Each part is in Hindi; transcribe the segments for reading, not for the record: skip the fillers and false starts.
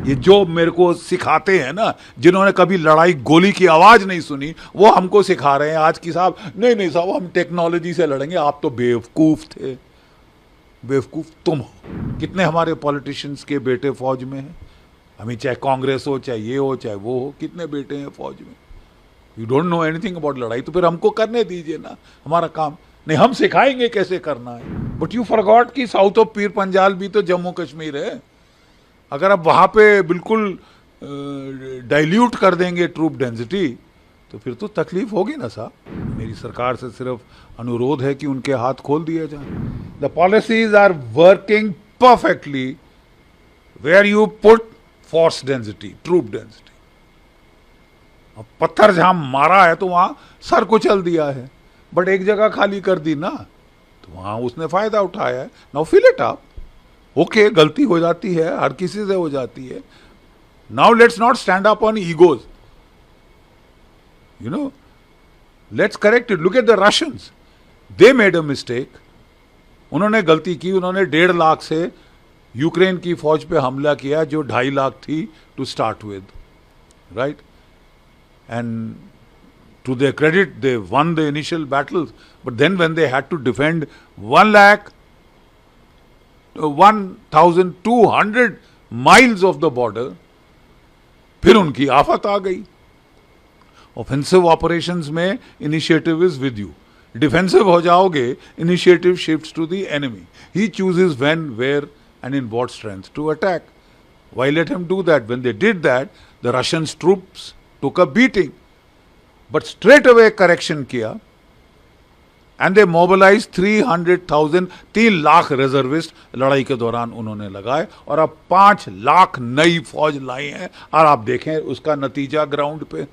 ये जो मेरे को सिखाते हैं ना, जिन्होंने कभी लड़ाई गोली की आवाज नहीं सुनी, वो हमको सिखा रहे हैं आज की साहब नहीं नहीं साहब हम टेक्नोलॉजी से लड़ेंगे। आप तो बेवकूफ थे, बेवकूफ तुम हो। कितने हमारे पॉलिटिशियंस के बेटे फौज में हैं, हमें चाहे कांग्रेस हो चाहे ये हो चाहे वो हो, कितने बेटे हैं फौज में। You don't know anything about लड़ाई, तो फिर हमको करने दीजिए ना हमारा काम। नहीं, हम सिखाएंगे कैसे करना है। बट यू फॉरगॉट कि साउथ ऑफ पीर पंजाल भी तो जम्मू कश्मीर है। अगर आप वहां पे बिल्कुल डाइल्यूट कर देंगे ट्रूप डेंसिटी, तो फिर तो तकलीफ होगी ना साहब। मेरी सरकार से सिर्फ अनुरोध है कि उनके हाथ खोल दिए जाए। The policies are working perfectly where you put force density, troop density. अब पत्थर जहां मारा है तो वहां सर कुचल दिया है, बट एक जगह खाली कर दी ना, तो वहां उसने फायदा उठाया है। Now fill it up. Okay, गलती हो जाती है, हर किसी से हो जाती है। Now let's not stand up on egos, you know, let's correct it. Look at the Russians, they made a mistake. उन्होंने गलती की, उन्होंने 1.5 लाख से यूक्रेन की फौज पे हमला किया जो 2.5 लाख थी to start with, right? And to their credit, they won the initial battles, but then when they had to defend 1,200 miles of the border, फिर उनकी आफत आ गई। ऑफेंसिव ऑपरेशंस में initiative is with you, defensive हो जाओगे, initiative shifts to the enemy. He chooses when, where and in what strength to attack. Why let him do that? When they did that, the Russian troops took a beating, but straight away correction किया and they mobilize 300,000, 3 lakh reservist लड़ाई के दौरान उन्होंने लगाए, और अब 5 लाख नई फौज लाई है। और आप देखें उसका नतीजा ग्राउंड पे।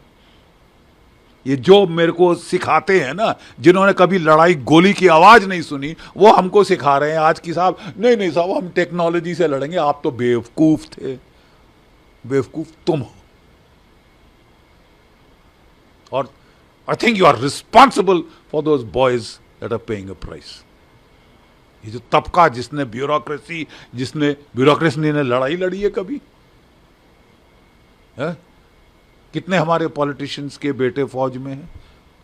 ये जो मेरे को सिखाते हैं ना, जिन्होंने कभी लड़ाई गोली की आवाज नहीं सुनी, वो हमको सिखा रहे हैं आज की साहब नहीं नहीं साहब हम टेक्नोलॉजी से लड़ेंगे। आप तो बेवकूफ थे, बेवकूफ तुम हो। और I think you are responsible for those boys that are paying a price. ये जो तबका जिसने ब्यूरोक्रेसी ने लड़ाई लड़ी है कभी है? कितने हमारे पॉलिटिशियंस के बेटे फौज में हैं,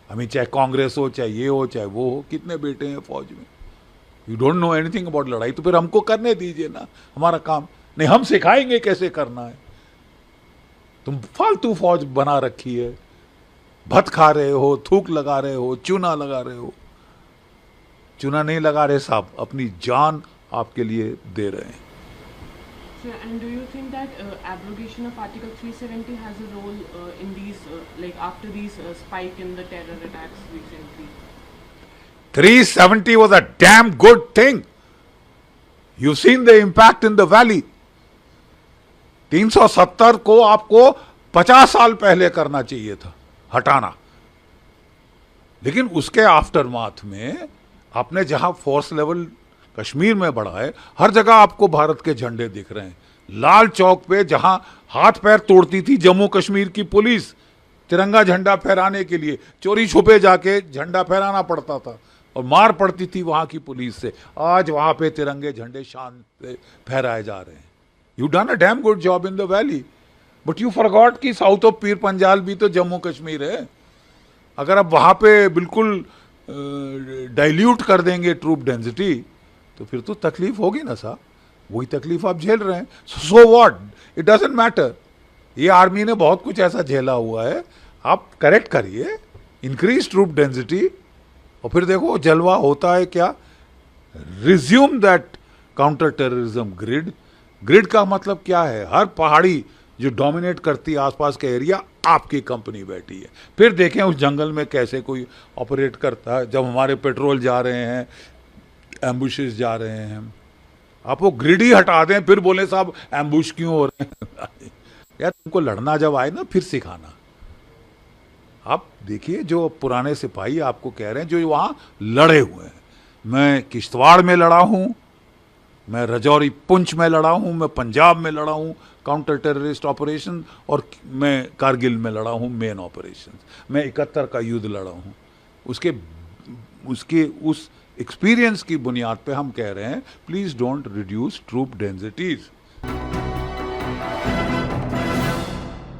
हमें चाहे कांग्रेस हो चाहे ये हो चाहे वो हो, कितने बेटे हैं फौज में। You don't know anything about लड़ाई, तो फिर हमको करने दीजिए ना हमारा काम। नहीं, हम सिखाएंगे कैसे करना है। तुम फालतू फौज बना रखी है, भत खा रहे हो, थूक लगा रहे हो, चूना लगा रहे हो। चूना नहीं लगा रहे साहब, अपनी जान आपके लिए दे रहे हैं। And do you think that abrogation of Article 370 has a role in these, like after these spike in the terror attacks recently? 370 was a damn good thing. You've seen the impact in the valley. 370 को आपको 50 साल पहले करना चाहिए था, हटाना। लेकिन उसके आफ्टरमाथ में आपने जहां फोर्स लेवल कश्मीर में बढ़ा है, हर जगह आपको भारत के झंडे दिख रहे हैं। लाल चौक पे जहां हाथ पैर तोड़ती थी जम्मू कश्मीर की पुलिस तिरंगा झंडा फहराने के लिए, चोरी छुपे जाके झंडा फहराना पड़ता था और मार पड़ती थी वहां की पुलिस से, आज वहां पे तिरंगे झंडे शान से फहराए जा रहे हैं। You done a damn good job in the valley, but you forgot कि साउथ ऑफ पीर पंजाल भी तो जम्मू कश्मीर है। अगर आप वहां पे बिल्कुल डाइल्यूट कर देंगे ट्रूप डेंसिटी, तो फिर तो तकलीफ होगी ना साहब। वही तकलीफ आप झेल रहे हैं। So what, it doesn't matter. ये आर्मी ने बहुत कुछ ऐसा झेला हुआ है, आप करेक्ट करिए, इंक्रीज ट्रूप डेंसिटी, और फिर देखो जलवा होता है क्या। Resume that counter terrorism grid. Grid का मतलब क्या है? हर पहाड़ी जो डोमिनेट करती है आसपास का एरिया, आपकी कंपनी बैठी है। फिर देखें उस जंगल में कैसे कोई ऑपरेट करता है। जब हमारे पेट्रोल जा रहे हैं, एम्बुशेस जा रहे हैं, आप वो ग्रिड ही हटा दें, फिर बोले साहब एम्बुश क्यों हो रहे हैं। यार तुमको लड़ना जब आए ना, फिर सिखाना। आप देखिए जो पुराने सिपाही आपको कह रहे हैं जो वहां लड़े हुए हैं। मैं किश्तवाड़ में लड़ा हूं, मैं रजौरी पुंछ में लड़ा हूं, मैं पंजाब में लड़ा हूं काउंटर टेररिस्ट ऑपरेशन, और मैं कारगिल में लड़ा हूं मेन ऑपरेशन। मैं 71 का युद्ध लड़ा हूं। उसके उस एक्सपीरियंस की बुनियाद पे हम कह रहे हैं please don't reduce troop densities.